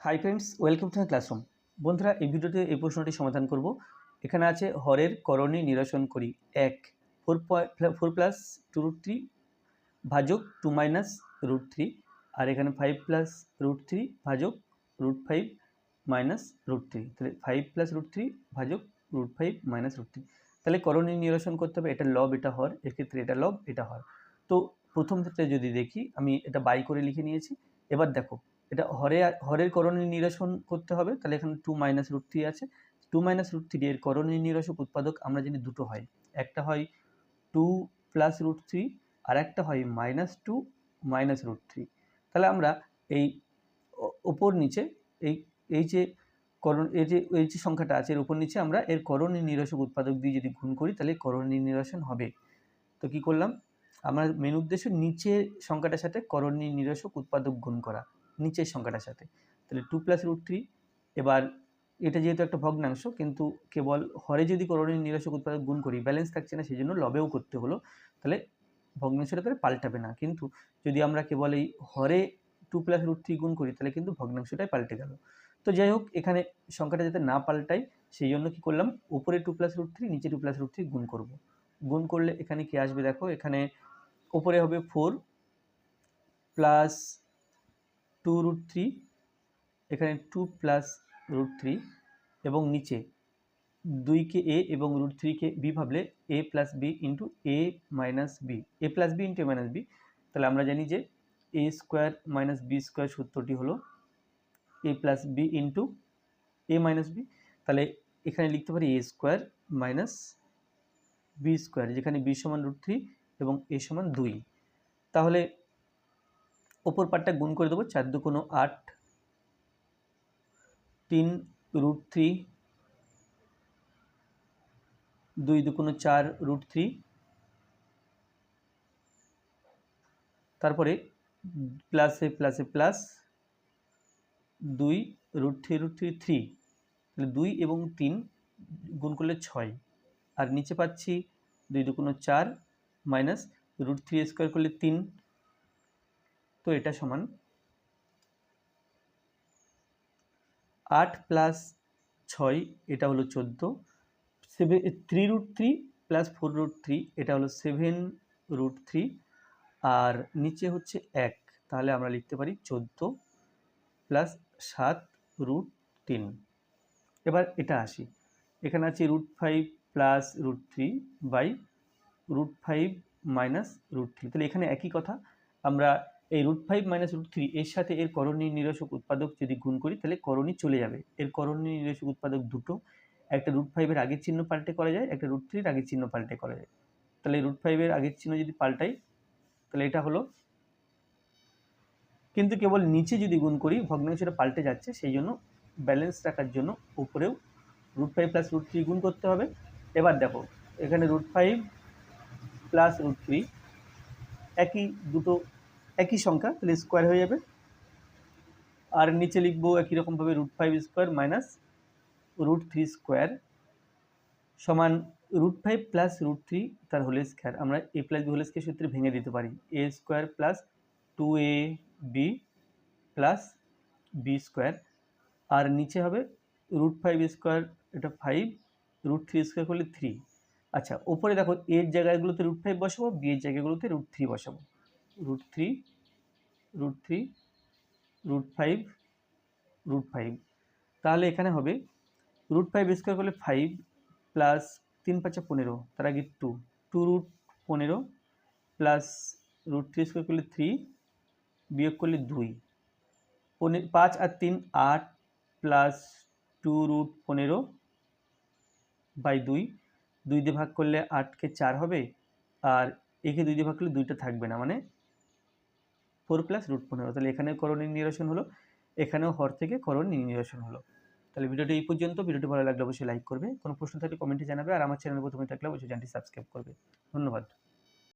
Hi friends, welcome to my classroom. বন্ধুরা, এই ভিডিওতে এই প্রশ্নটি সমাধান করব। এখানে আছে হরের করণী নিরসন করি। 1 4 প্লাস 2√3 ভাজক 2 মাইনাস √3, আর এখানে 5 প্লাস √3 ভাজক √5 মাইনাস √3। তাহলে 5 প্লাস √3 ভাজক √5 মাইনাস √3। তাহলে করণী নিরসন করতে হবে। এটা লব, এটা হর, এক্ষেত্রে এটা লব, এটা হর। তো প্রথম ক্ষেত্রে যদি দেখি, আমি এটা বাই করে লিখে নিয়েছি। এবার দেখো, এটা হরের করণী নিরসন করতে হবে, তাহলে এখানে 2 মাইনাস √3 আছে। 2 মাইনাস √3 এর করণী নিরসক উৎপাদক আমরা জানি দুটো হয়। একটা হয় 2 প্লাস √3, আর একটা হয় -2 মাইনাস √3। তাহলে আমরা এই ওপর নিচে এই যে এই যে সংখ্যাটা আছে এর উপর নিচে আমরা এর করণী নিরসক উৎপাদক দিয়ে যদি গুণ করি তাহলে করণী নিরসন হবে। তো কি করলাম, আমার মেন উদ্দেশ্য নিচের সংখ্যাটার সাথে করণী নিরসক উৎপাদক গুণ করা, নিচের সংখ্যাটার সাথে। তাহলে 2 প্লাস √3। এবার এটা যেহেতু একটা ভগ্নাংশ, কিন্তু কেবল হরে যদি করণী নিরসক উৎপাদক গুণ করি ব্যালেন্স থাকছে না, সেই জন্য লবেও করতে হলো। তাহলে ভগ্নাংশটা তাহলে পাল্টাবে না, কিন্তু যদি আমরা কেবল এই হরে 2 প্লাস √3 গুণ করি তাহলে কিন্তু ভগ্নাংশটাই পাল্টে গেল। তো যাই হোক, এখানে সংখ্যাটা যাতে না পাল্টাই সেই জন্য কি করলাম, উপরে 2 প্লাস √3 নিচে 2 প্লাস √3 গুণ করব। গুণ করলে এখানে কি আসবে দেখো, এখানে উপরে হবে 4 প্লাস 2√3, এখানে 2 প্লাস √3, এবং নিচে 2কে a এবং √3কে b ভাবলে a plus B into A minus B, A plus B into A minus B. তাহলে আমরা জানি যে a square minus B square সূত্রটি হলো a plus B into A minus B. তাহলে এখানে লিখতে পারি a square minus B square, যেখানে b সমান √3 এবং a সমান 2। তাহলে ওপর পার্টটা গুণ করে দেবো। 4 2 8, 3 √3, 2 2 4 √3, তারপরে প্লাসে প্লাসে প্লাস 2 √3 √3 3। তাহলে 2 এবং 3 গুণ করলে 6, আর নিচে পাচ্ছি 2 2 4 মাইনাস √3 স্কোয়ার করলে 3। তো এটা সমান 8 প্লাস 6, এটা হলো 14। 3√3 প্লাস 4√3, এটা হলো 7√3, আর নিচে হচ্ছে 1। তাহলে আমরা লিখতে পারি 14 প্লাস 7√3। এবার এটা আসি, এখানে আছে √5 প্লাস √3 বাই √5 মাইনাস √3। তাহলে এখানে একই কথা, আমরা এই √5 মাইনাস √3 এর সাথে এর করণী নিরসক উৎপাদক যদি গুণ করি তাহলে করণী চলে যাবে। এর করণী নিরসক উৎপাদক দুটো, একটা √5 এর আগের চিহ্ন পাল্টে করা যায়, একটা √3 এর আগের চিহ্ন পাল্টে করা যায়। তাহলে √5 এর আগের চিহ্ন যদি পাল্টাই তাহলে এটা হলো, কিন্তু কেবল নিচে যদি গুণ করি ভগ্নাংশটা পাল্টে যাচ্ছে, সেই জন্য ব্যালেন্স রাখার জন্য উপরেও √5 প্লাস √3 গুণ করতে হবে। এবার দেখো, এখানে √5 প্লাস √3 দুটো একই সংখ্যা, তাহলে স্কোয়ার হয়ে যাবে। আর নিচে লিখবো একই রকমভাবে √5 স্কোয়ার মাইনাস √3 স্কোয়ার সমান √5 প্লাস √3 তার হোল স্কোয়ার। আমরা a plus B whole square সূত্রে ভেঙে দিতে পারি, a square plus 2ab plus B square, আর নিচে হবে √5 স্কোয়ার, এটা 5, √3 স্কোয়ার করলে 3। আচ্ছা, ওপরে দেখো এর জায়গাগুলোতে √5 বসাবো, বি এর জায়গাগুলোতে √3 বসাবো। √3 √3 √5 √5। তাহলে এখানে হবে √5 স্কোয়ার করলে 5 প্লাস 3 5 15, তার আগে 2 √15 প্লাস √3 স্কোয়ার করলে 3, বিয়োগ করলে 2, 5 আর 3 8 প্লাস 2√15 বাই 2, 2 দিয়ে ভাগ করলে 8কে 4 হবে, আর একে 2 দিয়ে ভাগ করলে 2টা থাকবে না, মানে 4 প্লাস √15। তাহলে এখানে করণী নিরসন হলো, এখানেও হর থেকে করণী নিরসন হলো। তাহলে ভিডিওটি এই পর্যন্ত। ভিডিওটি ভালো লাগলে অবশ্যই লাইক করবে, কোনো প্রশ্ন থাকলে কমেন্টে জানাবে, আর আমার চ্যানেল প্রথমে থাকলে অবশ্যই চ্যানেলটি সাবস্ক্রাইব করবে। ধন্যবাদ।